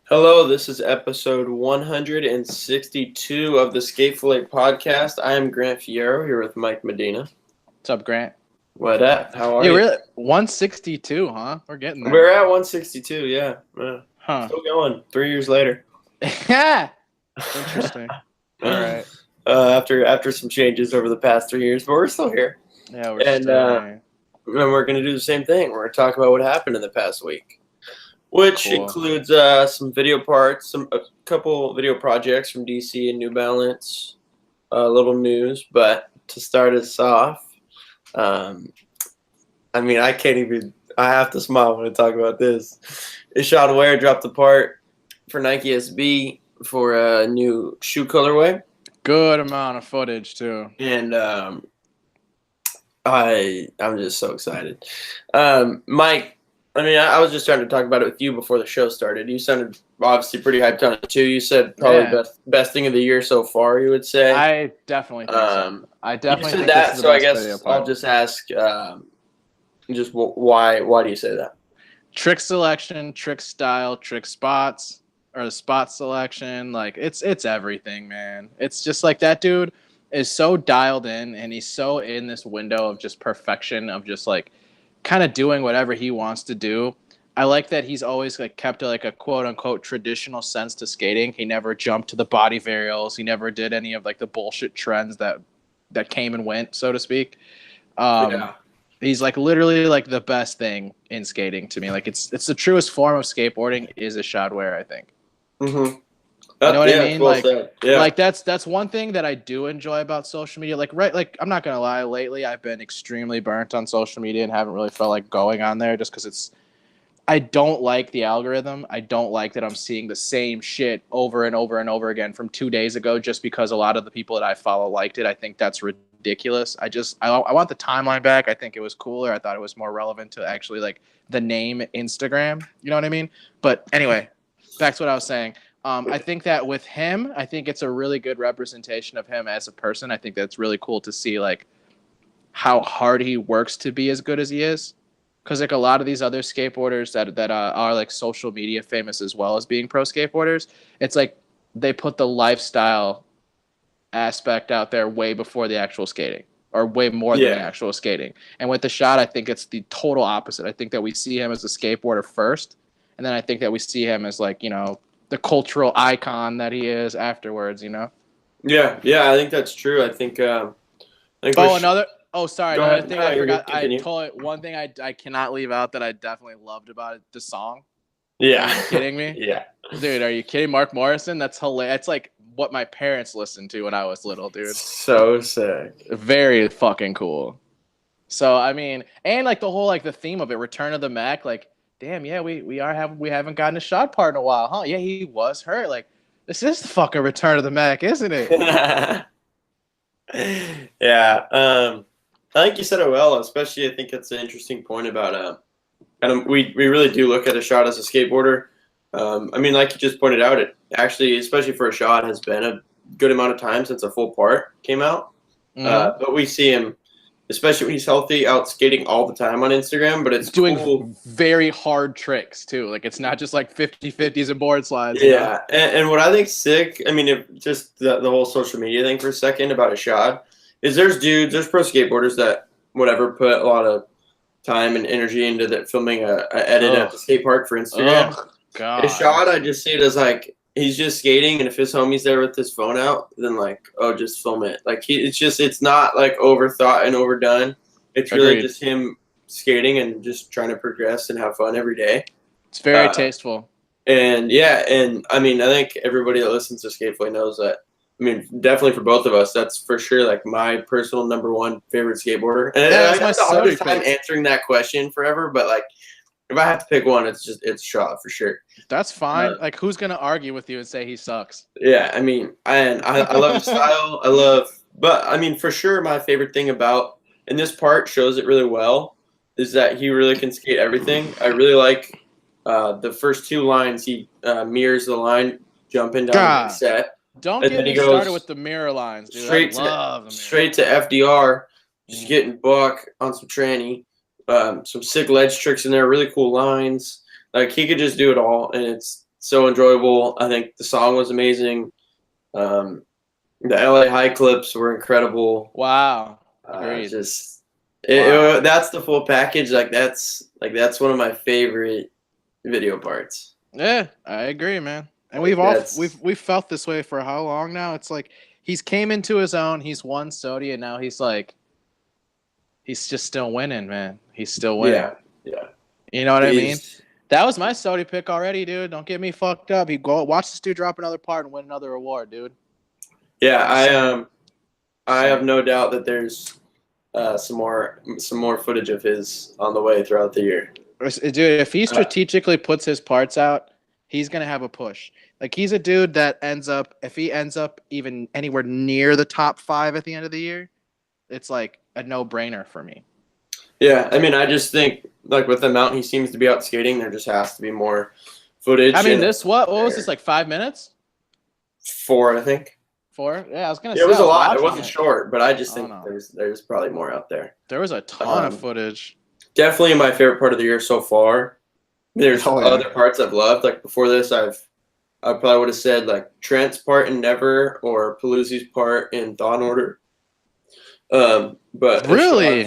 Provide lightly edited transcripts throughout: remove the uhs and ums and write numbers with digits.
Hello, this is episode 162 of the Fillet podcast. I am Grant Fierro here with Mike Medina. What's up, Grant? What up? How are Yeah, you? really 162, huh? We're getting there. We're at 162, yeah. Huh. Still going 3 years later. Yeah. Interesting. All right. After some changes over the past 3 years, but we're still here. Yeah, we're And we're going to do the same thing. We're going to talk about what happened in the past week, which Cool. includes some video parts, a couple video projects from DC and New Balance, a little news. But to start us off, I have to smile when I talk about this. Ishod Wair dropped the part for Nike SB for a new shoe colorway. Good amount of footage too. And I'm just so excited. Mike, I was just trying to talk about it with you before the show started. You sounded obviously pretty hyped on it too. You said probably best thing of the year so far, you would say. I definitely think so. I definitely you said think that, this is so the I best video guess part. I'll just ask just why do you say that? Trick selection, trick style, trick spots, or the spot selection, like it's everything, man. It's just like that dude is so dialed in, and he's so in this window of just perfection, of just like kind of doing whatever he wants to do. I like that he's always like kept a quote unquote traditional sense to skating. He never jumped to the body varials. He never did any of like the bullshit trends that came and went, so to speak. Yeah. He's like literally like the best thing in skating to me. Like it's the truest form of skateboarding is Ishod Wair, I think. Mm-hmm. You know what I mean? Well said. Yeah. Like that's one thing that I do enjoy about social media. Like I'm not gonna lie, lately I've been extremely burnt on social media and haven't really felt like going on there just because I don't like the algorithm. I don't like that I'm seeing the same shit over and over and over again from 2 days ago just because a lot of the people that I follow liked it. I think that's ridiculous. I want the timeline back. I think it was cooler. I thought it was more relevant to actually like the name Instagram. You know what I mean? But anyway, back to what I was saying. I think that with him, I think it's a really good representation of him as a person. I think that's really cool to see like how hard he works to be as good as he is. Because like a lot of these other skateboarders that are like social media famous as well as being pro skateboarders, it's like they put the lifestyle aspect out there way before the actual skating, or way more than the actual skating. And with the shot, I think it's the total opposite. I think that we see him as a skateboarder first, and then I think that we see him as like, you know, the cultural icon that he is afterwards, you know? Yeah, I think that's true. I think Another thing I forgot. One thing I cannot leave out that I definitely loved about it, the song. Yeah. Are you kidding me? Yeah. Dude, are you kidding? Mark Morrison? That's hilarious. It's like what my parents listened to when I was little, dude. So sick. Very fucking cool. So I mean, and like the whole like the theme of it, Return of the Mac, like, damn, yeah, we haven't gotten a shot part in a while, huh? Yeah, he was hurt. Like, this is the fucking Return of the Mac, isn't it? Yeah. I think you said it well, especially I think it's an interesting point about we really do look at Ishod as a skateboarder. Like you just pointed out, it actually, especially for Ishod, has been a good amount of time since a full part came out. Mm-hmm. But we see him, especially when he's healthy, out skating all the time on Instagram. But it's doing cool. Very hard tricks too. Like it's not just like 50-50s and board slides. Yeah, you know? and what I think's sick, just the whole social media thing for a second about Ishod, is there's pro skateboarders that whatever put a lot of time and energy into that filming a edit at the skate park for Instagram. Oh, God. Ishod, I just see it as like he's just skating, and if his homie's there with his phone out, then like, oh, just film it. Like it's not like overthought and overdone. It's really just him skating and just trying to progress and have fun every day. It's very tasteful. And I think everybody that listens to Skatefully knows that. Definitely for both of us, that's for sure like my personal number one favorite skateboarder. And I have the hardest time answering that question forever, but like if I have to pick one, it's Shaw for sure. That's fine. Like who's gonna argue with you and say he sucks? Yeah, I love his style. But for sure my favorite thing about, and this part shows it really well, is that he really can skate everything. I really like the first two lines. He mirrors the line jumping down the set. Don't get me started with the mirror lines, dude. Straight to FDR, just getting buck on some tranny, some sick ledge tricks in there, really cool lines. Like he could just do it all, and it's so enjoyable. I think the song was amazing. The LA High clips were incredible. Wow. Agreed. That's the full package. That's one of my favorite video parts. Yeah, I agree, man. And we've felt this way for how long now? It's like he's came into his own. He's won SOTY, and now he's just still winning, man. He's still winning. Yeah. You know what I mean? That was my SOTY pick already, dude. Don't get me fucked up. Watch this dude drop another part and win another award, dude. Yeah, I have no doubt that there's some more footage of his on the way throughout the year. Dude, if he strategically puts his parts out, he's gonna have a push. Like, he's a dude that if he ends up even anywhere near the top 5 at the end of the year, it's like a no-brainer for me. Yeah, I mean, I just think like with the amount he seems to be out skating, there just has to be more footage. I mean, what was this, like 5 minutes? 4, I think. 4? Yeah, I was gonna say it was a lot. It wasn't short, but I just think there's probably more out there. There was a ton of footage. Definitely my favorite part of the year so far. There's other parts I've loved. Like before this, I probably would have said like Trent's part in Never or Paluzzi's part in Thought Order. But really,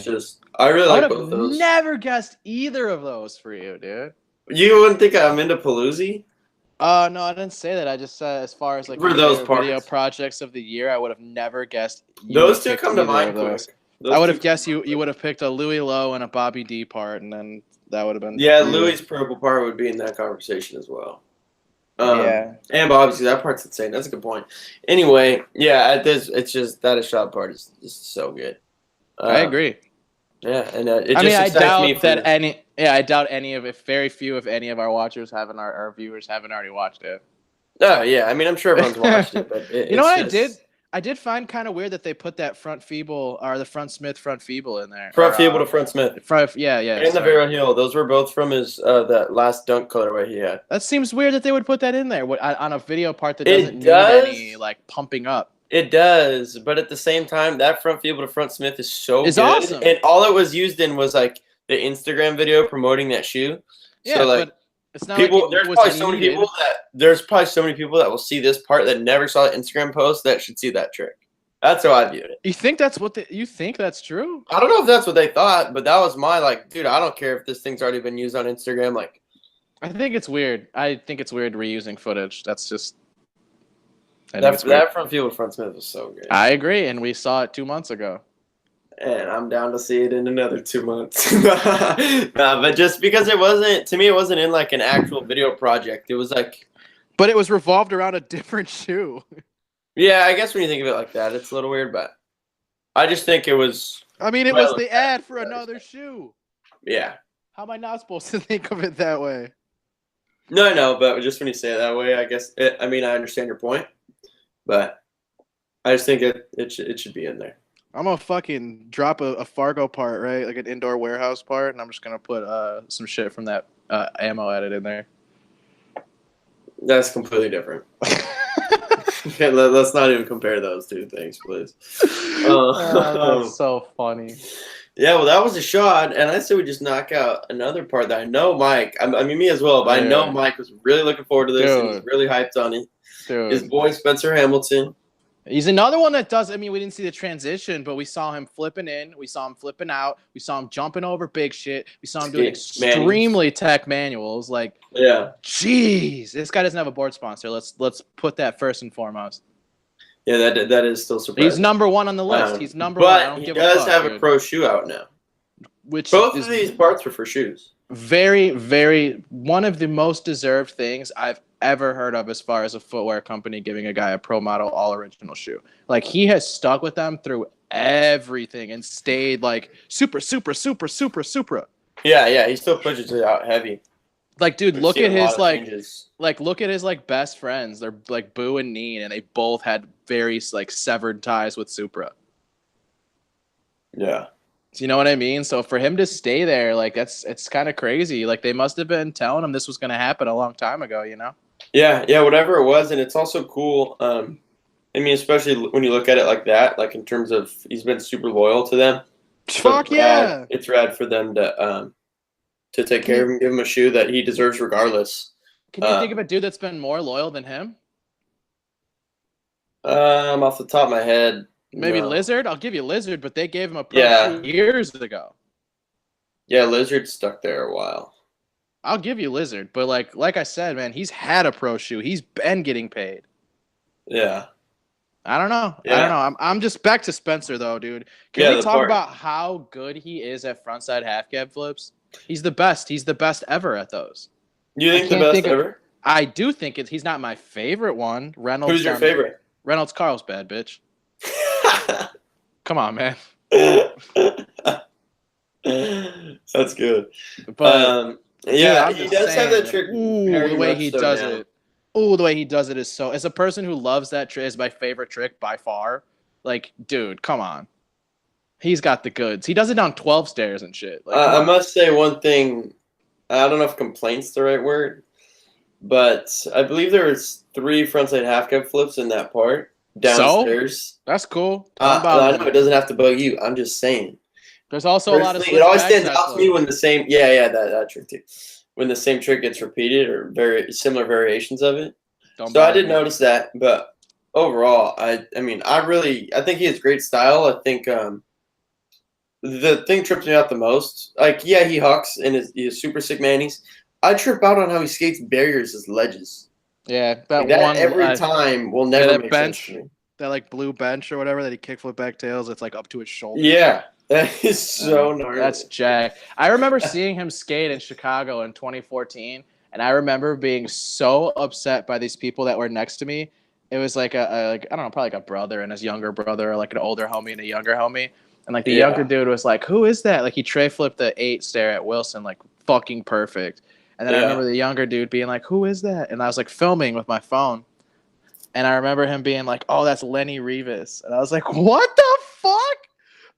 I really like both of those. Never guessed either of those for you, dude. You wouldn't think I'm into Paluzzi? No, I didn't say that. I just said as far as like those video projects of the year, I would have never guessed. Those two come to mind quick. I would have guessed you would have picked a Louis Lowe and a Bobby D part, and then that would have been. Yeah, Louis' purple part would be in that conversation as well. And obviously that part's insane. That's a good point. Anyway, yeah, it's just that Ishod part is just so good. I agree. Yeah, and I doubt very few if any of our watchers our viewers haven't already watched it. Oh yeah, I mean I'm sure everyone's watched it, but you know what I did find kind of weird that they put that front feeble or the front Smith front feeble in there. Front feeble to front Smith. Yeah. And the Vero heel. Those were both from his that last dunk colorway he had. That seems weird that they would put that in there on a video part that doesn't need any like pumping up. It does, but at the same time, that front feeble to front Smith is good. Awesome. And all it was used in was like the Instagram video promoting that shoe. Yeah, so like but it's not there's probably so many people that will see this part that never saw the Instagram post that should see that trick. That's how I viewed it. You think you think that's true? I don't know if that's what they thought, but that was my like, dude, I don't care if this thing's already been used on Instagram. Like, I think it's weird. I think it's weird reusing footage. That's just. That front feeble front Smith was so good. I agree, and we saw it 2 months ago. And I'm down to see it in another 2 months. But just because it wasn't in like an actual video project. It was like. But it was revolved around a different shoe. Yeah, I guess when you think of it like that, it's a little weird, but I just think it was. I mean, it was the ad for another shoe. Yeah. How am I not supposed to think of it that way? No, but just when you say it that way, I guess. I understand your point. But I just think it should be in there. I'm going to fucking drop a Fargo part, right? Like an indoor warehouse part, and I'm just going to put some shit from that ammo edit in there. That's completely different. Okay, let's not even compare those two things, please. That's so funny. Yeah, well, that was Ishod, and I said we just knock out another part that I know Mike, I mean me as well, but I know Mike was really looking forward to this, and he's really hyped on it. Dude. His boy Spencer Hamilton. He's another one that does. I mean, we didn't see the transition, but we saw him flipping in. We saw him flipping out. We saw him jumping over big shit. We saw him doing extremely tech manuals. Like, yeah, jeez, this guy doesn't have a board sponsor. Let's put that first and foremost. Yeah, that is still surprising. He's number one on the list. He's number one. I don't give a fuck, he does have a pro shoe out now. Which both of these parts were for shoes. Very, very one of the most deserved things I've ever heard of as far as a footwear company giving a guy a pro model all original shoe. Like, he has stuck with them through everything and stayed like super. Yeah, he still pushes it out heavy. Like, dude, look at his look at his best friends. They're like Boo and Neen, and they both had very like severed ties with Supra. Yeah. You know what I mean? So for him to stay there, like, it's kind of crazy. Like, they must have been telling him this was going to happen a long time ago, you know? Yeah, whatever it was. And it's also cool. I mean, especially when you look at it like that, like in terms of he's been super loyal to them. Fuck yeah. It's rad for them to take care of him, give him a shoe that he deserves regardless. Can you think of a dude that's been more loyal than him? Off the top of my head, Maybe no. Lizard? I'll give you Lizard, but they gave him a pro Yeah. shoe years ago. Yeah, Lizard stuck there a while. I'll give you Lizard, but like I said, man, he's had a pro shoe. He's been getting paid. Yeah. I don't know. Yeah. I don't know. I'm just back to Spencer though, dude. Can Yeah, we the talk part- about how good he is at frontside half cab flips? He's the best. He's the best ever at those. You think the can't best think of- ever? I do think he's not my favorite one. Reynolds. Who's your favorite? Reynolds Carlsbad, bitch. Come on, man. That's good. But Yeah, dude, he I'm does just have that saying, trick. ooh, very the way much he so does now. it. Ooh, the way he does it is so. As a person who loves that trick, is my favorite trick by far. Like, dude, come on. He's got the goods. He does it down 12 stairs and shit. Like, come I on. must say one thing. I don't know if "complaint's" the right word, but I believe there was 3 frontside half cab flips in that part downstairs. That's cool. I know it doesn't have to bug you. I'm just saying. There's also a lot of Personally, it always switch stands backside out to me flips. when the same that trick too. When the same trick gets repeated or very similar variations of it. Don't So I bother did me. notice that, but overall, I mean, I think he has great style. I think the thing trips me out the most. Like, yeah, he hucks and he's super sick manis. I trip out on how he skates barriers as ledges. Yeah, that Like, that one every time will never that make bench. sense to me. that like blue bench or whatever that he kickflip back tails. It's like up to his shoulder. Yeah, that is so gnarly. That's Jack. I remember seeing him skate in Chicago in 2014, and I remember being so upset by these people that were next to me. It was like I don't know, probably like a brother and his younger brother, or like an older homie and a younger homie. And like the Yeah. younger dude was like, "Who is that?" Like he tray flipped the 8 stair at Wilson, like fucking perfect. And then I Yeah. remember the younger dude being like, "Who is that?" And I was like filming with my phone. And I remember him being like, "Oh, that's Lenny Rivas." And I was like, "What the fuck?"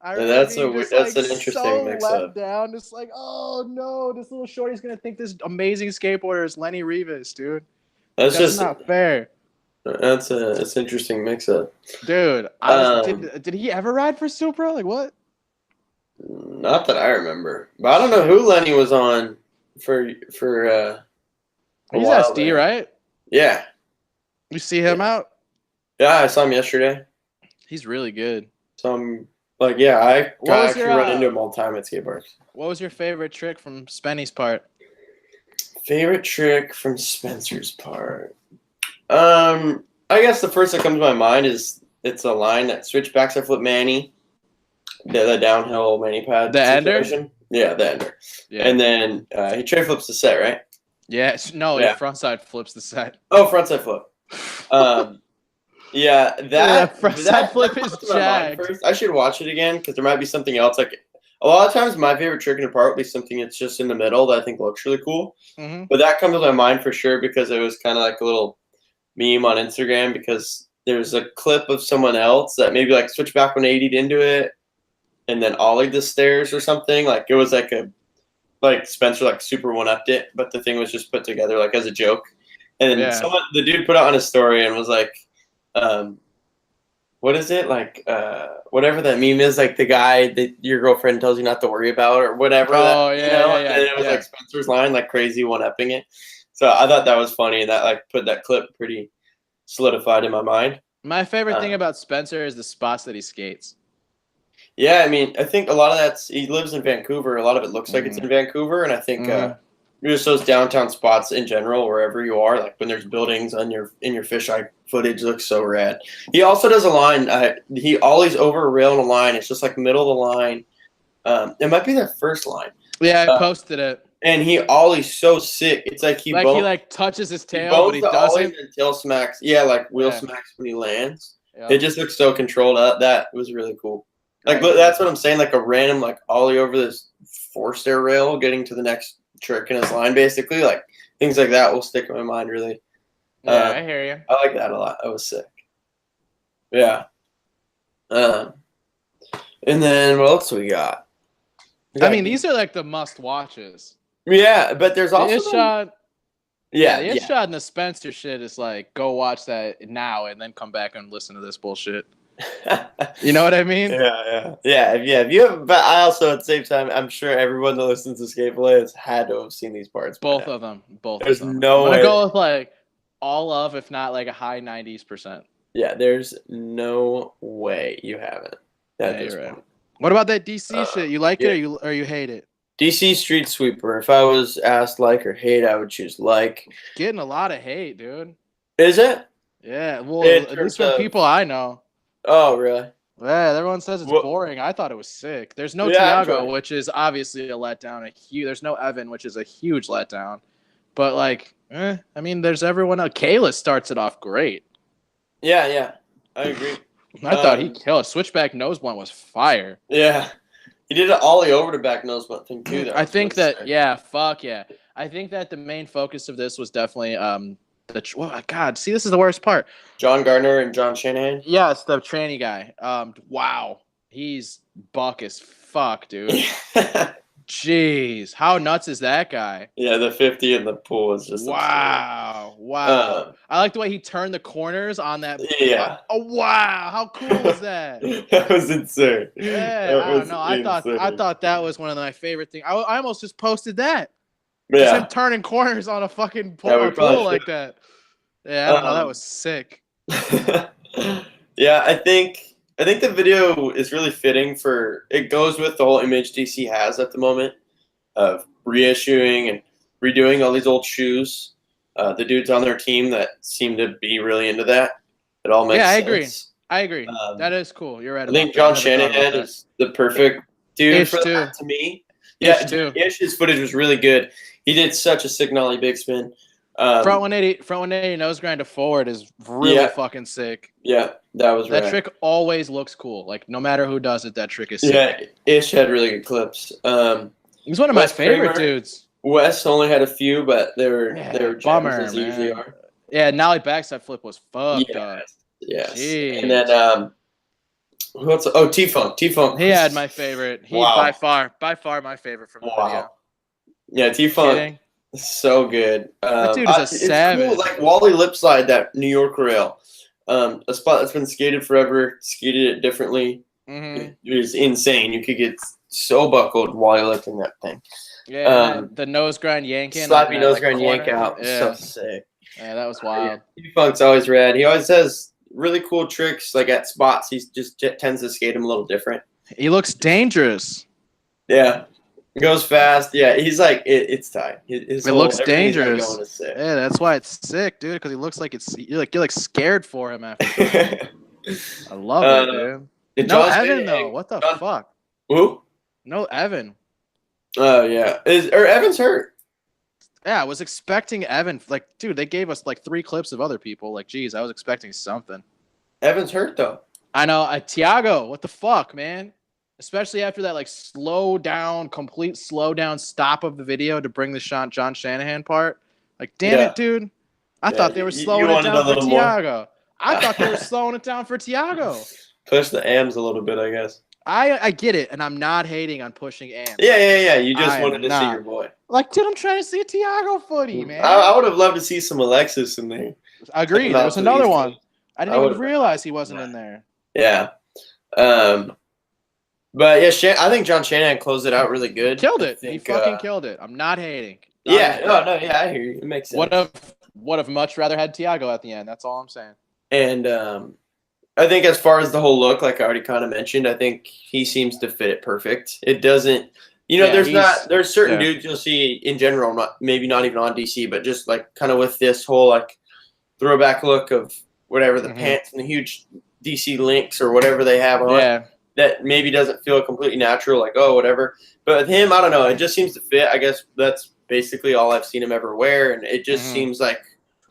I remember that's being a- just, that's like, an interesting so mix-up. let down, just like, "Oh no, this little shorty's gonna think this amazing skateboarder is Lenny Rivas, dude. That's That's just not fair, it's an interesting mix-up. dude." Did he ever ride for Supra? Like what? Not that I remember, but I don't know who Lenny was on for. A He's while SD, there. right? Yeah, You see him out? yeah, I saw him yesterday. He's really good. So I'm like, yeah, I What was actually your, run into him all the time at skate parks. What was your favorite trick from Spenny's part? Favorite trick from Spencer's part. I guess the first that comes to my mind is it's a line that switchbacks a flip Manny, the downhill Manny pad. The ender? situation. Yeah, the ender. Yeah. And then he tray flips the set, right? Yeah. No, Yeah. he frontside flips the set. Oh, frontside flip. Yeah, that frontside flip that is popped in my mind jacked. first. I should watch it again because there might be something else. Like a lot of times, my favorite trick in a part would be something that's just in the middle that I think looks really cool. Mm-hmm. But that comes to my mind for sure because it was kind of like a little meme on Instagram because there's a clip of someone else that maybe like switched back 180'd into it and then ollied the stairs or something. Like it was like Spencer like super one-upped it, but the thing was just put together like as a joke. And then Yeah. the dude put it on his story and was like, what is it? Like whatever that meme is, like the guy that your girlfriend tells you not to worry about or whatever. Oh, that, yeah, you know? yeah, And it was yeah. like Spencer's line, like crazy one-upping it. So I thought that was funny and that like put that clip pretty solidified in my mind. My favorite thing about Spencer is the spots that he skates. Yeah, I mean, I think a lot of he lives in Vancouver. A lot of it looks like it's in Vancouver, and I think just those downtown spots in general, wherever you are, like when there's buildings on in your fisheye footage, looks so rad. He also does a line. He always over a rail in a line. It's just like middle of the line. It might be that first line. Yeah, I posted it. And he ollies so sick. It's like he touches his tail, bones but he the doesn't. ollie and tail smacks. Yeah, like wheel Yeah. smacks when he lands. Yeah. It just looks so controlled. That was really cool. Like Right. that's what I'm saying. Like a random like ollie over this 4-stair rail, getting to the next trick in his line, basically. Like things like that will stick in my mind. Really, Yeah, I hear you. I like that a lot. That was sick. Yeah. And then what else we got? I mean, these are like the must watches. Yeah, but there's The also Ishod, yeah, the Ishod and the Spencer shit is like go watch that now and then come back and listen to this bullshit. You know what I mean? If you have, but I also at the same time, I'm sure everyone that listens to Skate Fillet has had to have seen these parts. Both of them. There's of them. no I'm way. gonna go with like all of, if not like a high 90s%. Yeah, there's no way you haven't. Yeah, you're right. What about that DC shit? You like it or you hate it? DC Street Sweeper. If I was asked like or hate, I would choose like. Getting a lot of hate, dude. Is it? Yeah, well, at least from people I know. Oh, really? Yeah, everyone says it's boring. I thought it was sick. There's no Tiago, which is obviously a letdown. There's no Evan, which is a huge letdown. But like, I mean, there's everyone else. Kayla starts it off great. Yeah, I agree. I thought he killed. Switchback nose blunt was fire. Yeah, he did an ollie over to back nose blunt thing too. I think that fuck yeah. I think that the main focus of this was definitely God, see, this is the worst part. John Gardner and John Shanahan. Yeah, it's the tranny guy. Wow, he's buck as fuck, dude. Jeez, how nuts is that guy? Yeah, the 50 in the pool is just wow. I like the way he turned the corners on that. Yeah. Oh wow, how cool was that? That was insane. Yeah, I don't know. I thought that was one of my favorite things. I almost just posted that. Yeah. Just him turning corners on a fucking pool like that. Yeah, I don't know. That was sick. Yeah, I think the video is really fitting for it. Goes with the whole image DC has at the moment of reissuing and redoing all these old shoes. The dudes on their team that seem to be really into that. It all makes sense. I agree. That is cool. You're right. I think John Shanahan is the perfect dude for that to me. Yeah, Ish's footage was really good. He did such a sick nollie big spin. Front 180 nose grind to forward is really fucking sick. Yeah, that was that trick always looks cool. Like no matter who does it, that trick is sick. Yeah, Ish had really good clips. He's one of my favorite dudes. Wes only had a few, but they were bummer, as they usually are. Yeah, nollie backside flip was fucked up. Yes. Jeez. And then T-Funk. He had my favorite. By far my favorite from the video. Yeah, T-Funk. So good. That dude is a savage. Cool. Like Wally Lipslide, that New York rail. A spot that's been skated forever, skated it differently. It was insane. You could get so buckled while lifting that thing. Yeah, the nose grind yank in. Sloppy nose grind yank out. So sick. Yeah, that was wild. T-Funk's always rad. He always has really cool tricks. Like at spots, he just tends to skate him a little different. He looks dangerous. Yeah. Goes fast. Yeah, he's like, it's tight. It looks dangerous. Yeah, that's why it's sick, dude, because he looks like you're like scared for him after. I love it, dude. No Evan, though. What the fuck? Who? No Evan. Oh, yeah. Evan's hurt? Yeah, I was expecting Evan. Like, dude, they gave us like 3 clips of other people. Like, geez, I was expecting something. Evan's hurt, though. I know. Tiago, what the fuck, man? Especially after that, like, complete slow down stop of the video to bring the John Shanahan part. Like, damn it, dude. I thought they were slowing it down for Tiago. I thought they were slowing it down for Tiago. Push the AMs a little bit, I guess. I get it, and I'm not hating on pushing AMs. Yeah. You just wanted to see your boy. Like, dude, I'm trying to see a Tiago footy, man. I would have loved to see some Alexis in there. Agreed. There was another one. I didn't even realize he wasn't in there. Yeah. But yeah, I think John Shanahan closed it out really good. Killed it. He fucking killed it. I'm not hating. I hear you. It makes sense. Would have much rather had Tiago at the end. That's all I'm saying. And I think as far as the whole look, like I already kind of mentioned, I think he seems to fit it perfect. It doesn't, there's certain dudes you'll see in general, maybe not even on DC, but just like kind of with this whole like throwback look of whatever the pants and the huge DC links or whatever they have on. Yeah. That maybe doesn't feel completely natural, like, oh, whatever. But with him, I don't know. It just seems to fit. I guess that's basically all I've seen him ever wear, and it just seems like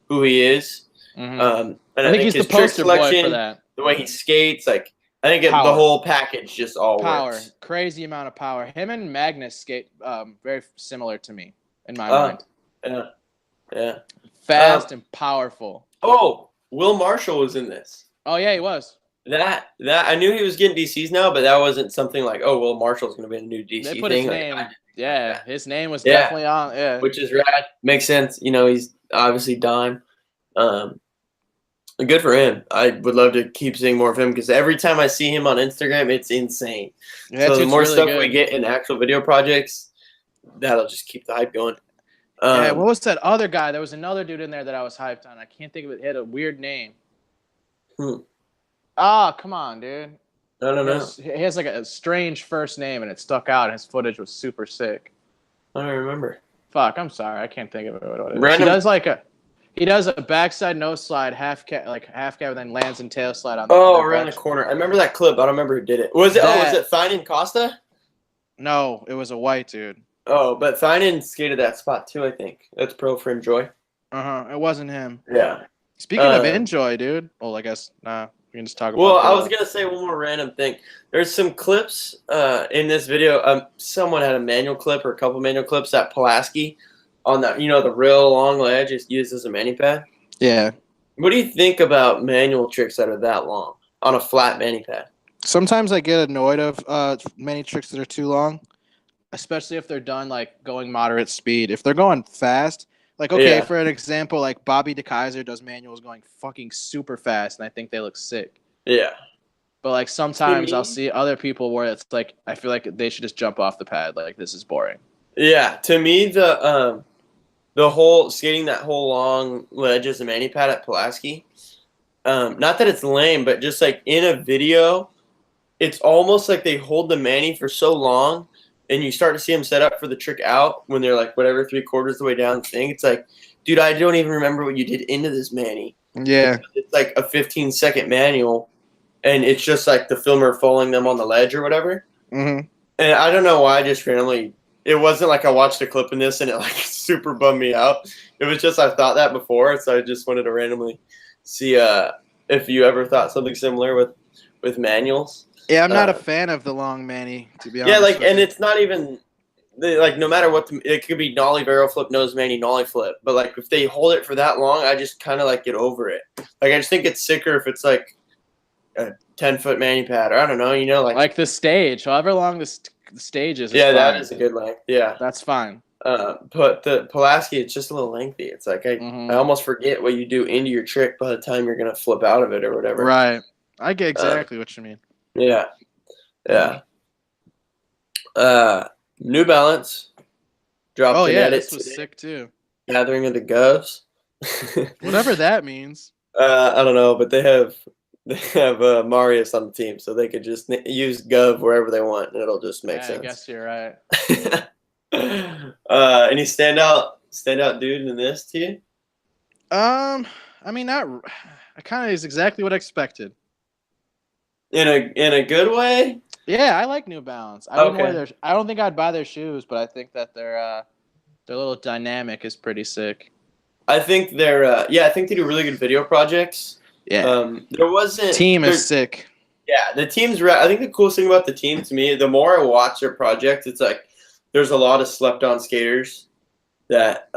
who he is. And I think he's his the poster trick boy selection, for that. the way he skates, like, I think the whole package just all works. Crazy amount of power. Him and Magnus skate very similar to me, in my mind. Yeah. Fast and powerful. Oh, Will Marshall was in this. Oh, yeah, he was. That I knew he was getting DCs now, but that wasn't something like, oh, Will Marshall's going to be in a new DC they put thing. His name. His name was definitely on. Yeah, which is rad. Makes sense. He's obviously dime. Good for him. I would love to keep seeing more of him because every time I see him on Instagram, it's insane. Yeah, that So the dude's more really stuff good. we get in actual video projects, that'll just keep the hype going. Yeah, what was that other guy? There was another dude in there that I was hyped on. I can't think of it. He had a weird name. Ah, come on, dude. I don't know. He has like a strange first name, and it stuck out. And his footage was super sick. I don't remember. Fuck, I'm sorry. I can't think of it. What it is. Random. He does a backside nose slide, half cab, and then lands and tail slide on. Oh, around the corner. I remember that clip. I don't remember who did it. Was it Fine and Costa? No, it was a white dude. Oh, but Finan skated that spot too, I think. That's pro for Enjoy. It wasn't him. Yeah. Speaking of Enjoy, dude. Well, I guess we can just talk about. Well, I was gonna say one more random thing. There's some clips in this video. Someone had a manual clip or a couple manual clips at Pulaski on that, the real long ledge is used as a mani pad. Yeah. What do you think about manual tricks that are that long on a flat mani pad? Sometimes I get annoyed of many tricks that are too long, especially if they're done like going moderate speed. If they're going fast, like for an example, like Bobby DeKaiser does manuals going fucking super fast, and I think they look sick. Yeah. But like sometimes I'll see other people where it's like I feel like they should just jump off the pad. Like this is boring. Yeah. To me, the whole skating that whole long ledge as a mani pad at Pulaski. Not that it's lame, but just like in a video, it's almost like they hold the mani for so long, and you start to see them set up for the trick out when they're like whatever 3/4 the way down the thing. It's like, dude, I don't even remember what you did into this mani. Yeah, it's like a 15-second manual, and it's just like the filmer following them on the ledge or whatever. Mm-hmm. And I don't know why, I just randomly. It wasn't like I watched a clip in this and it like super bummed me out. It was just I thought that before, so I just wanted to randomly see if you ever thought something similar with manuals. Yeah, I'm not a fan of the long mani, to be honest. Yeah, like, and it's not even like no matter what it could be nollie barrel flip, nose mani, nollie flip. But like if they hold it for that long, I just kind of like get over it. Like I just think it's sicker if it's like a 10-foot mani pad, or I don't know, like the stage, however long the stage is. Yeah, that is a good length. Yeah, that's fine. But the Pulaski, it's just a little lengthy. It's like I almost forget what you do into your trick by the time you're gonna flip out of it or whatever. Right. I get exactly what you mean. Yeah. Yeah. New Balance dropped. Oh yeah, this was sick too. Gathering of the Govs. Whatever that means. I don't know, but they have Marius on the team, so they could just use Gov wherever they want, and it'll just make sense. I guess you're right. Any standout dude in this to you? I mean, not. I kind of is exactly what I expected. In a good way. Yeah, I like New Balance. I don't think I'd buy their shoes, but I think that their little dynamic is pretty sick. I think I think they do really good video projects. Yeah. There wasn't team is sick. Yeah, the team's. I think the coolest thing about the team to me, the more I watch their projects, it's like there's a lot of slept-on skaters that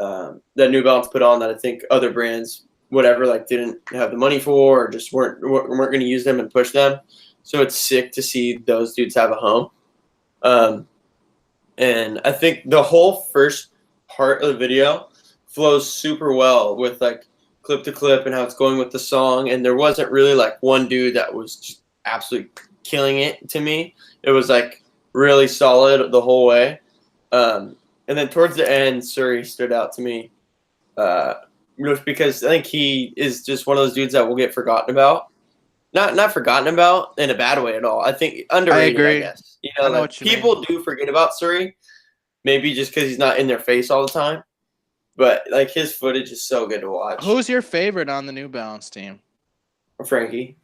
New Balance put on that I think other brands, whatever, like didn't have the money for, or just weren't going to use them and push them. So it's sick to see those dudes have a home. And I think the whole first part of the video flows super well with like clip to clip and how it's going with the song. And there wasn't really like one dude that was just absolutely killing it to me. It was like really solid the whole way. And then towards the end, Surrey stood out to me. Because I think he is just one of those dudes that will get forgotten about. Not forgotten about in a bad way at all. I think underrated, I guess. People do forget about Surrey, maybe just because he's not in their face all the time. But like his footage is so good to watch. Who's your favorite on the New Balance team? Frankie.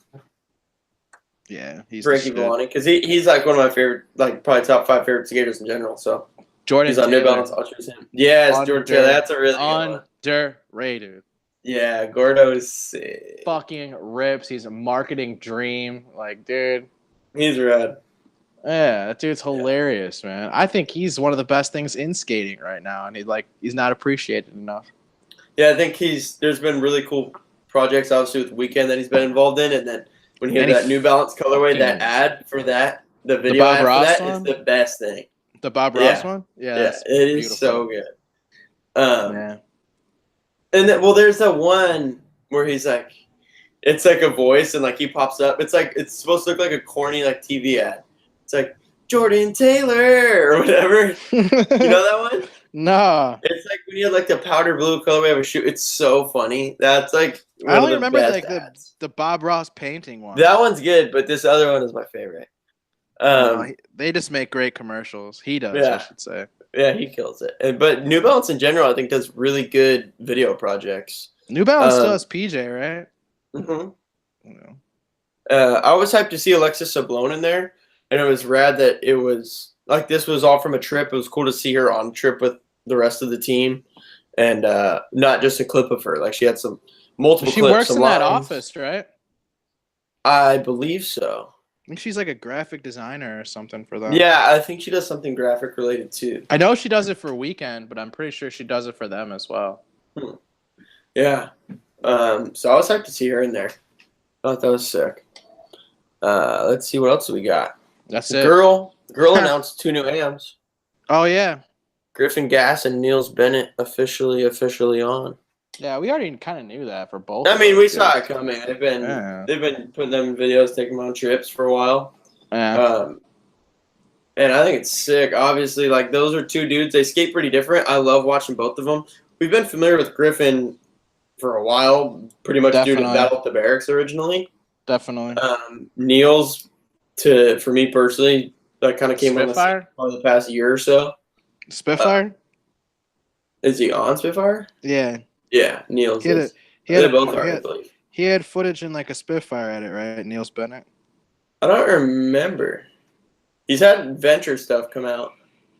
Yeah, he's Frankie Villani, because he's like one of my favorite, like probably top 5 favorite skaters in general. So Jordan he's on New Balance. I'll choose him. Yes, Jordan Taylor. That's a really good one. Underrated. Yeah, Gordo is sick. Fucking rips. He's a marketing dream. Like, dude. He's rad. Yeah, that dude's hilarious, man. I think he's one of the best things in skating right now, and he's not appreciated enough. Yeah, I think there's been really cool projects, obviously, with Weekend that he's been involved in, and then when he had that New Balance colorway, that ad for that, the video ad for that is the best thing. The Bob Ross one? Yeah, it is so good. And then, there's that one where he's like, it's like a voice and like he pops up. It's like it's supposed to look like a corny like TV ad. It's like Jordan Taylor or whatever. You know that one? No. It's like when you have like the powder blue colorway of a shoe. It's so funny. That's like I one only of the remember best like ads. the Bob Ross painting one. That one's good, but this other one is my favorite. They just make great commercials. He does, I Yeah. should say. Yeah, he kills it. But New Balance in general, I think, does really good video projects. New Balance still has PJ, right? Mm-hmm. No. I was hyped to see Alexis Sablone in there, and it was rad that it was like this was all from a trip. It was cool to see her on trip with the rest of the team, and not just a clip of her. Like she had some multiple She clips. works some in that lines. office, right? I believe so. I think she's like a graphic designer or something for them. Yeah, I think she does something graphic related too. I know she does it for Weekend, but I'm pretty sure she does it for them as well. Yeah. So I was hyped to see her in there. I thought that was sick. Let's see what else we got. That's it. Girl announced 2 new AMs. Oh yeah. Griffin Gass and Niels Bennett officially on. Yeah, we already kind of knew that for both. I mean, we saw it coming. They've been putting them in videos, taking them on trips for a while. Yeah. And I think it's sick. Obviously, like those are 2 dudes. They skate pretty different. I love watching both of them. We've been familiar with Griffin for a while, pretty much due to Battle at the Barracks originally. Definitely. Niels, for me personally, that kind of came Spitfire? on the past year or so. Spitfire? Is he on Spitfire? Yeah. Yeah, Niels. They both are, I believe. He had footage in like a Spitfire edit, right? Niels Bennett. I don't remember. He's had Venture stuff come out.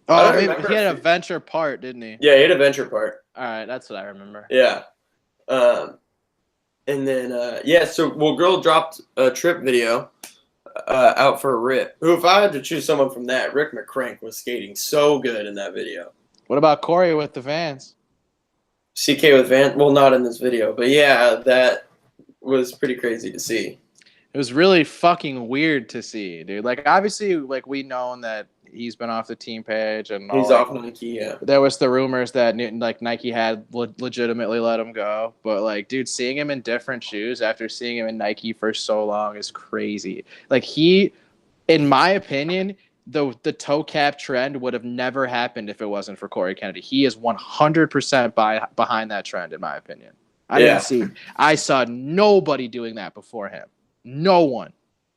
Oh, maybe he had a Venture part, didn't he? Yeah, he had a Venture part. All right, that's what I remember. Yeah. And then, Girl dropped a trip video out for a rip. Who, if I had to choose someone from that, Rick McCrank was skating so good in that video. What about Corey with the Vans? CK with Van, well, not in this video, but yeah, that was pretty crazy to see. It was really fucking weird to see, dude. Like, obviously, like we known that he's been off the team page and all. He's off Nike, yeah. There was the rumors that like Nike had legitimately let him go, but like, dude, seeing him in different shoes after seeing him in Nike for so long is crazy. Like he, in my opinion, the toe cap trend would have never happened if it wasn't for Corey Kennedy. He is 100% behind that trend, in my opinion. I saw nobody doing that before him. No one.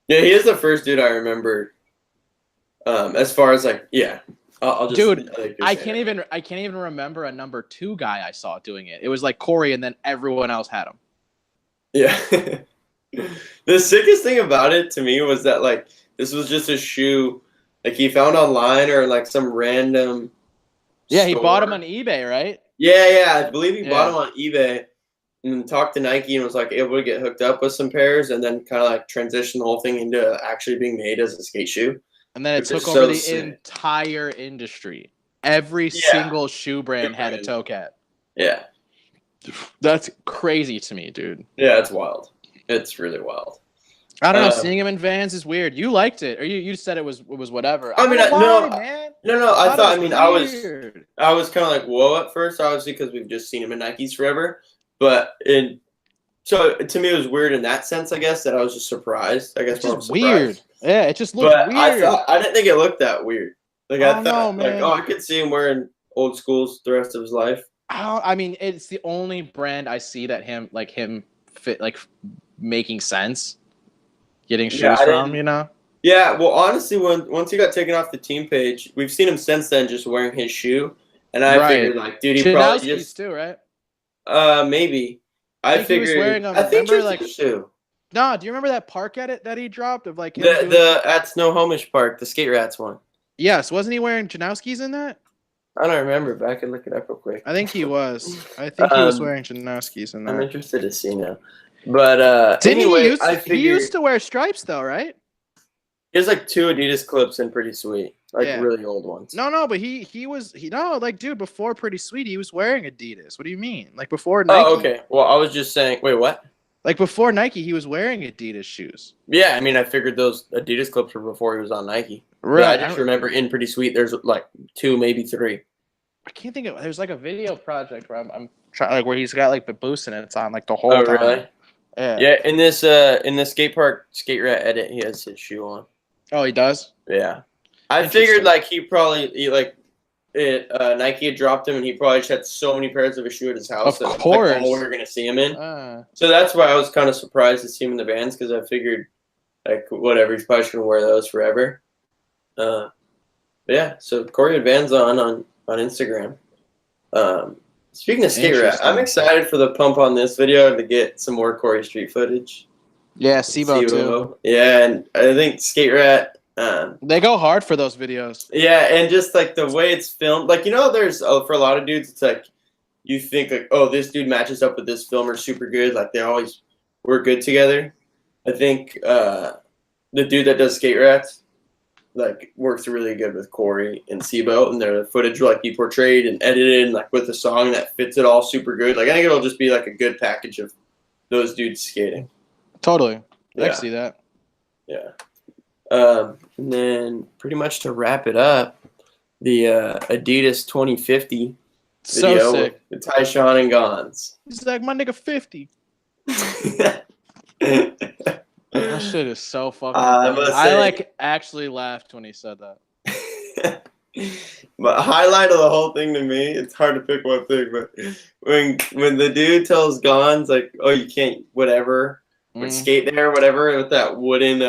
Yeah, he is the first dude I remember. As far as like, yeah, I'll just. Dude, I can't even remember a number 2 guy I saw doing it. It was like Corey, and then everyone else had him. Yeah. The sickest thing about it to me was that like this was just a shoe, like he found online or like some random. Yeah, he bought him on eBay, right? Yeah. I believe he bought him on eBay. And talked to Nike and was like able to get hooked up with some pairs and then kind of like transition the whole thing into actually being made as a skate shoe. And then it took over the entire industry. Every single shoe brand had a toe cap. Yeah. That's crazy to me, dude. Yeah, it's wild. It's really wild. I don't know. Seeing him in Vans is weird. You liked it, or you said it was whatever. I mean, no. I thought. I was kind of like whoa at first, obviously, because we've just seen him in Nikes forever. But so to me, it was weird in that sense, I guess, that I was just surprised. I guess it's just weird. Yeah, it just looked weird. I didn't think it looked that weird. Like I thought, man. like, I could see him wearing old schools the rest of his life. I mean, it's the only brand I see that him fit like making sense. Getting shoes from, you know. Yeah, well, honestly, once he got taken off the team page, we've seen him since then just wearing his shoe, and I figured like, dude, he probably just too, right? Maybe. I figured. He was wearing I think just like shoe. No, do you remember that park edit that he dropped of like the at Snohomish Park, the Skate Rats one? Yes, wasn't he wearing Janowski's in that? I don't remember, but I can look it up real quick. I think he was. I think he was wearing Janowski's in that. I'm interested to see now. But anyway, he used to wear stripes though, right? He has like 2 Adidas clips and Pretty Sweet, like really old ones. No, but he was like, dude, before Pretty Sweet, he was wearing Adidas. What do you mean? Like before Nike? Oh, okay. Well, I was just saying. Wait, what? Like before Nike, he was wearing Adidas shoes. Yeah, I mean, I figured those Adidas clips were before he was on Nike. Right. But I just remember in Pretty Sweet, there's like 2, maybe 3. I can't think of. There's like a video project where I'm trying, like where he's got like the boost and it's on like the whole time. Really? Yeah, in this skate park skate rat edit, he has his shoe on. Oh, he does? Yeah. I figured like he Nike had dropped him and he probably just had so many pairs of his shoe at his house Of that course. that's like all we were gonna see him in. So that's why I was kind of surprised to see him in the Vans because I figured like whatever, he's probably just gonna wear those forever. Yeah, so Corey had Vans on Instagram. Speaking of skate rat, I'm excited for the pump on this video to get some more Corey Street footage. Yeah, Sibo too. Yeah, and I think skate rat. They go hard for those videos. Yeah, and just like the way it's filmed, like there's for a lot of dudes, it's like you think like, oh, this dude matches up with this filmer super good, like they always work good together. I think the dude that does skate rats like works really good with Corey and Sibo, and their footage will like be portrayed and edited and like with a song that fits it all super good. Like I think it'll just be like a good package of those dudes skating. Totally, yeah. I can see that. Yeah. And then pretty much to wrap it up, the Adidas 2050 video sick. with Tyshawn and Gons. He's like, my nigga 50. That shit is so fucking funny. I like actually laughed when he said that. But highlight of the whole thing to me, it's hard to pick one thing, but when the dude tells Gons like, oh, you can't whatever skate there or whatever with that wooden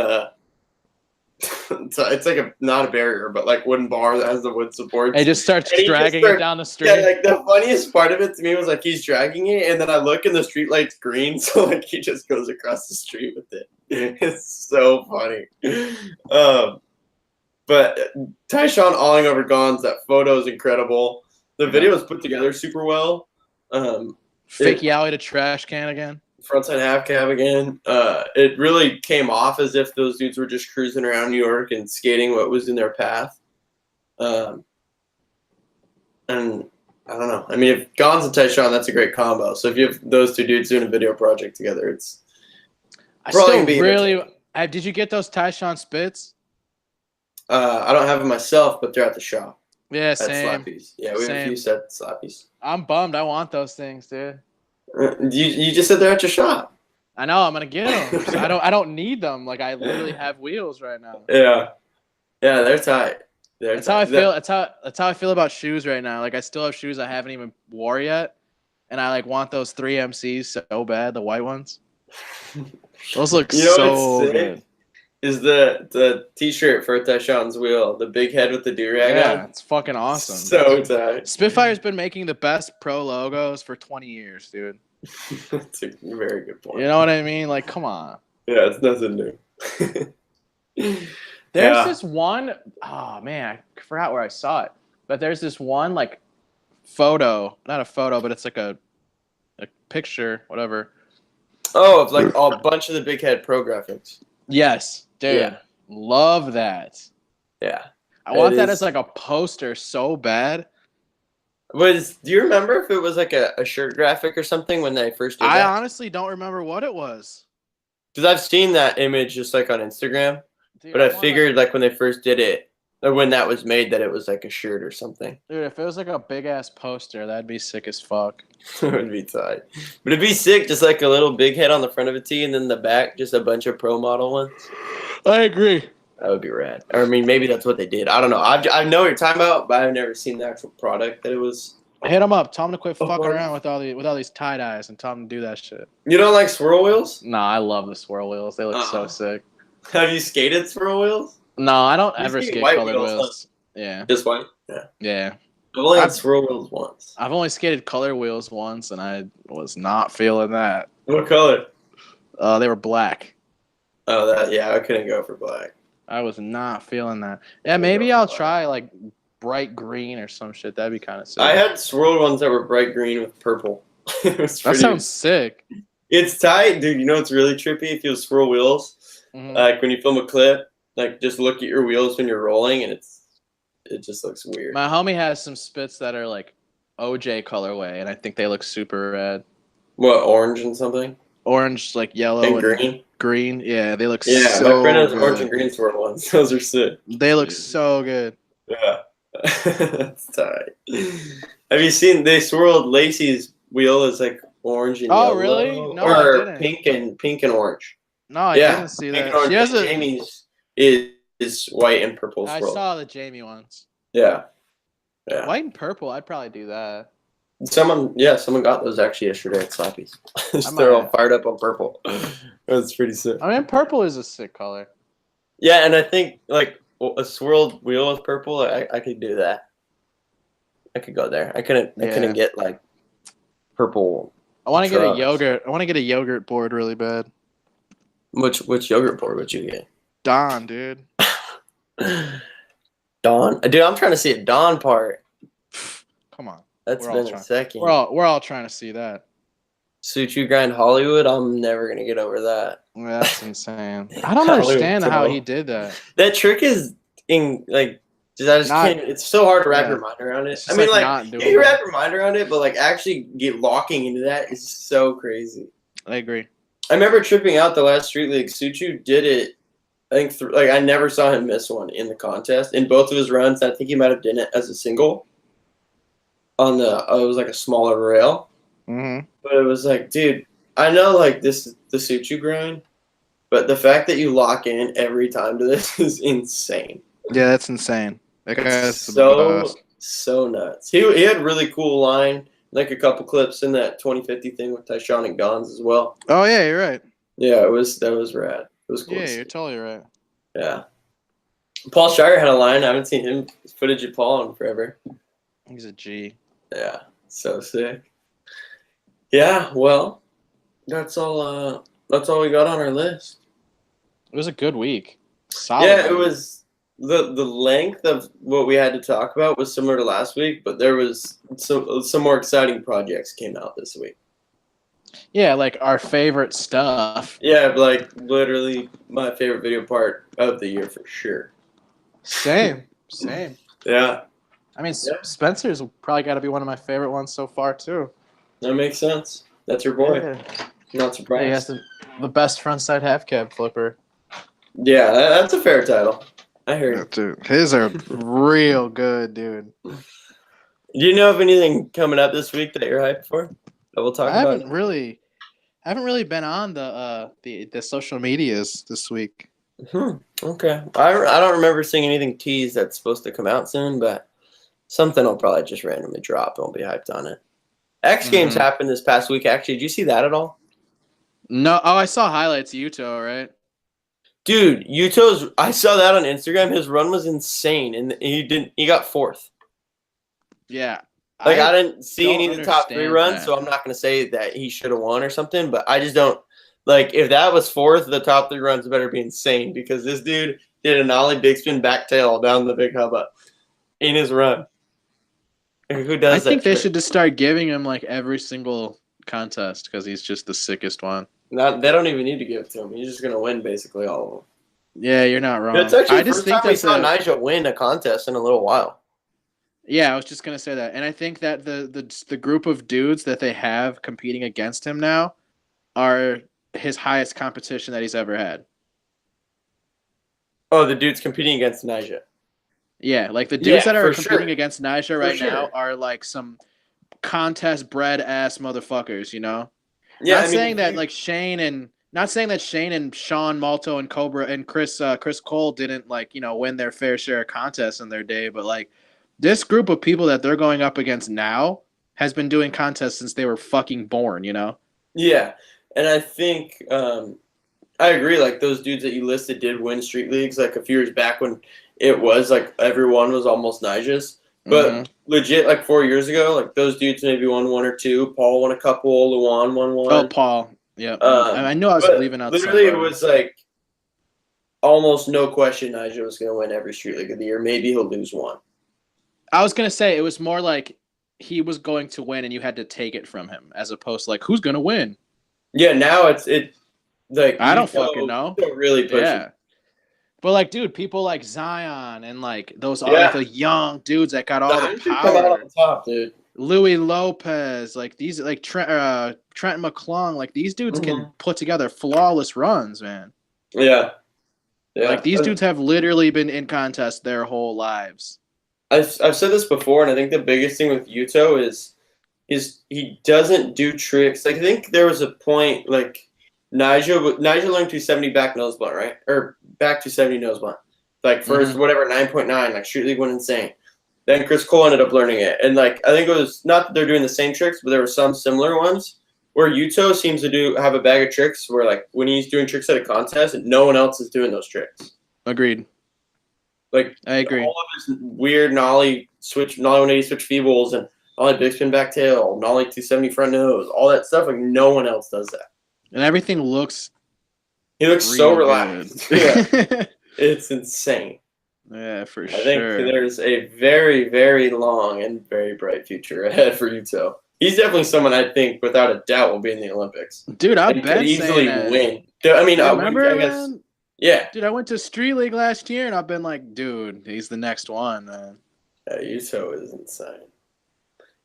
it's like not a barrier, but like wooden bar that has the wood supports. He just starts dragging it down the street. Yeah, like the funniest part of it to me was like he's dragging it, and then I look and the street light's green, so like he just goes across the street with it. It's so funny. But Tyshawn awing over Gons, that photo is incredible. The video was put together super well. Fake Yowie to trash can again. Frontside half cab again. It really came off as if those dudes were just cruising around New York and skating what was in their path. And I don't know. I mean, if Gons and Tyshawn, that's a great combo. So if you have those two dudes doing a video project together, it's probably did you get those Tyshawn spits? I don't have them myself, but they're at the shop. Yeah, same. Slappies. Yeah, we have a few sets of Slappies. I'm bummed. I want those things, dude. You just said they're at your shop. I know. I'm gonna get them. I don't need them. Like I literally have wheels right now. Yeah, they're tight. That's how I feel. That's how I feel about shoes right now. Like I still have shoes I haven't even wore yet, and I like want those 3MCs so bad, the white ones. Those look so good. Is the T-shirt for Tyshawn's wheel, the big head with the do-rag on? Yeah, it's fucking awesome. So tight. Spitfire's been making the best pro logos for 20 years, dude. That's a very good point. You know what I mean? Like, come on. Yeah, it's nothing new. There's this one, oh man, I forgot where I saw it. But there's this one like photo, not a photo, but it's like a picture, whatever. Oh, it's like a bunch of the big head pro graphics. Yes, dude. Yeah. Love that. Yeah. I want that as like a poster so bad. Do you remember if it was like a shirt graphic or something when they first did that? I honestly don't remember what it was. Because I've seen that image just like on Instagram. Dude, but I figured like when they first did it, or when that was made, that it was like a shirt or something. Dude, if it was like a big ass poster, that'd be sick as fuck. It would be tight. But it'd be sick, just like a little big head on the front of a tee, and then the back, just a bunch of pro model ones. I agree. That would be rad. Or I mean, maybe that's what they did. I don't know. I know what you're talking about, but I've never seen the actual product that it was. Hit them up. Tell them to quit fucking around with all these tie dyes and tell them to do that shit. You don't like swirl wheels? Nah, I love the swirl wheels. They look so sick. Have you skated swirl wheels? No, I don't ever skate colored wheels. Yeah. Just white? Yeah. Yeah. I've only had swirl wheels once. I've only skated color wheels once, and I was not feeling that. What color? They were black. Oh, I couldn't go for black. I was not feeling that. Yeah, maybe I'll try like bright green or some shit. That'd be kind of sick. I had swirled ones that were bright green with purple. That sounds sick. It's tight, dude. You know what's really trippy? If you swirl wheels, like when you film a clip, like just look at your wheels when you're rolling, and it just looks weird. My homie has some spits that are like OJ colorway, and I think they look super rad. What, orange and something? Orange, like yellow and green. Green, yeah, they look. Yeah, so my friend has good. orange and green swirl ones. Those are sick. They look so good. Yeah, that's tight. Have you seen they swirled Lacey's wheel as like orange and Oh, yellow, really? No, I or didn't. pink and orange. No, I Yeah, didn't see pink and that. orange. She has a. Jamie's is white and purple I swirl. saw the Jamie ones. Yeah, yeah. White and purple. I'd probably do that. Someone got those actually yesterday at Slappy's. They're all fired up on purple. That's pretty sick. I mean, purple is a sick color. Yeah, and I think like a swirled wheel with purple, I could do that. I could go there. I couldn't get like purple. I want to get a trucks. yogurt. I want to get a yogurt board really bad. Which yogurt board would you get? Dawn, dude. Dawn? Dude, I'm trying to see a Dawn part. Come on. That's been a second. We're all trying to see that. Suit You Grind Hollywood, I'm never gonna get over that. That's insane. I don't understand how he did that. That trick is in like can't. It's so hard to wrap your mind around it. I mean, you wrap your mind around it, but like actually locking into that is so crazy. I agree. I remember tripping out the last Street League. Suchu did it. I think I never saw him miss one in the contest in both of his runs. I think he might have done it as a single on the. It was like a smaller rail. Mm-hmm. But it was like, dude, I know like this is the Suchu grind, but the fact that you lock in every time to this is insane. Yeah, that's insane. That guy's so nuts. He had a really cool line, like a couple clips in that 2050 thing with Tyshawn and Gons as well. Oh yeah, you're right. Yeah, that was rad. It was cool. Yeah, you're totally right. Yeah. Paul Shire had a line. I haven't seen him footage of Paul in forever. He's a G. Yeah, so sick. Yeah, well, that's all we got on our list. It was a good week. Solid. Yeah, it was the length of what we had to talk about was similar to last week, but there was some more exciting projects came out this week. Yeah, like our favorite stuff. Yeah, like literally my favorite video part of the year for sure. Same. Yeah. I mean, Spencer's probably got to be one of my favorite ones so far too. That makes sense. That's your boy. Yeah. Not surprised. He has the best frontside half cab flipper. Yeah, that's a fair title. I hear you. Dude, his are real good, dude. Do you know of anything coming up this week that you're hyped for? That we'll talk about. I haven't really been on the social medias this week. Okay. I don't remember seeing anything teased that's supposed to come out soon, but something will probably just randomly drop. Won't be hyped on it. X Games happened this past week. Actually, did you see that at all? No. Oh, I saw highlights. Yuto, right? Dude, Yuto's. I saw that on Instagram. His run was insane, and he got fourth. Yeah. Like I didn't see any of the top three runs, so I'm not gonna say that he should have won or something. But I just don't like if that was fourth. The top three runs better be insane because this dude did a nollie big spin back tail down the big hubba in his run. Who does that? I think they should just start giving him like every single contest because he's just the sickest one. They don't even need to give it to him. He's just gonna win basically all of them. Yeah, you're not wrong. It's actually I the just first think time we saw Nigel win a contest in a little while. Yeah, I was just gonna say that, and I think that the group of dudes that they have competing against him now are his highest competition that he's ever had. Oh, the dudes competing against Nigel. Yeah, like the dudes that are competing against Nigel right now are like some contest bred ass motherfuckers, you know? Yeah, not saying that Shane and Sean Malto and Cobra and Chris Cole didn't win their fair share of contests in their day, but like this group of people that they're going up against now has been doing contests since they were fucking born, you know? Yeah, and I think I agree. Like those dudes that you listed did win street leagues like a few years back when it was like everyone was almost Nigel's. But legit, like 4 years ago, like those dudes maybe won one or two. Paul won a couple. Luan won one. Oh, Paul. Yeah. I knew I was leaving out. Literally, it was like almost no question Nigel was going to win every street league of the year. Maybe he'll lose one. I was going to say it was more like he was going to win and you had to take it from him as opposed to like who's going to win. Yeah, now it's like I don't fucking know. Really pushing. Yeah. But like, dude, people like Zion and like those like the young dudes that got all the power. Come out on top, dude. Louis Lopez, like these, like Trent McClung, like these dudes can put together flawless runs, man. Yeah. Like these dudes have literally been in contests their whole lives. I've said this before, and I think the biggest thing with Yuto is he doesn't do tricks. Like I think there was a point like Nigel learned 270 back nose blunt, right? Or back 270 nose blunt. Like first whatever 9.9, like Street League went insane. Then Chris Cole ended up learning it, and like I think it was not that they're doing the same tricks, but there were some similar ones where Yuto seems to have a bag of tricks where like when he's doing tricks at a contest, no one else is doing those tricks. Agreed. Like I agree. All of his weird nollie 180 switch feebles and nollie big spin back tail, nollie 270 front nose, all that stuff. Like no one else does that. And everything looks. He looks so relaxed. Yeah, it's insane. Yeah, for sure. I think there's a very, very long and very bright future ahead for Yuto. He's definitely someone I think, without a doubt, will be in the Olympics. Dude, I bet could easily win. I mean, remember, I guess. Man? Yeah. Dude, I went to Street League last year, and I've been like, dude, he's the next one, man. Yeah, Yuto is insane.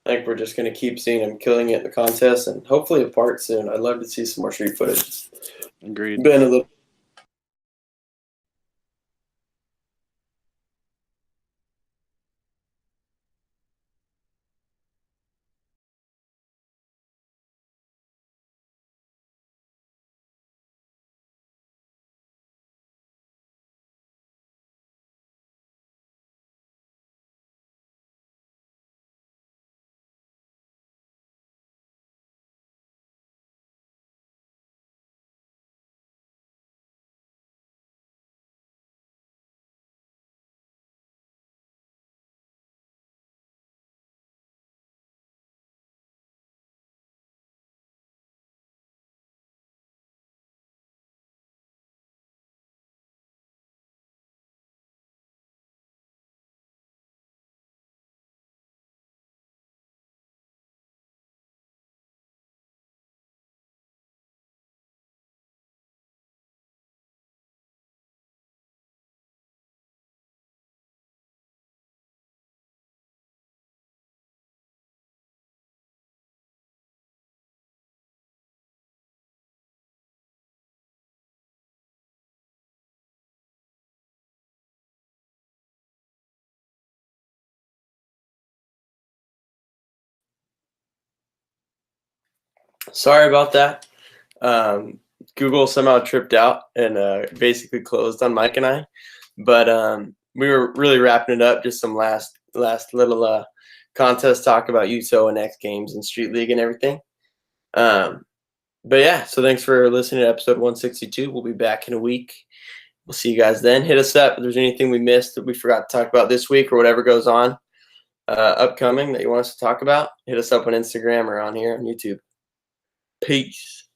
I think we're just going to keep seeing him killing it in the contest, and hopefully a part soon. I'd love to see some more street footage. Agreed. Been a little. Sorry about that. Google somehow tripped out and basically closed on Mike and I. But we were really wrapping it up. Just some last little contest talk about Yuto and X Games and Street League and everything. But yeah, so thanks for listening to episode 162. We'll be back in a week. We'll see you guys then. Hit us up if there's anything we missed that we forgot to talk about this week or whatever goes on upcoming that you want us to talk about. Hit us up on Instagram or on here on YouTube. Peace.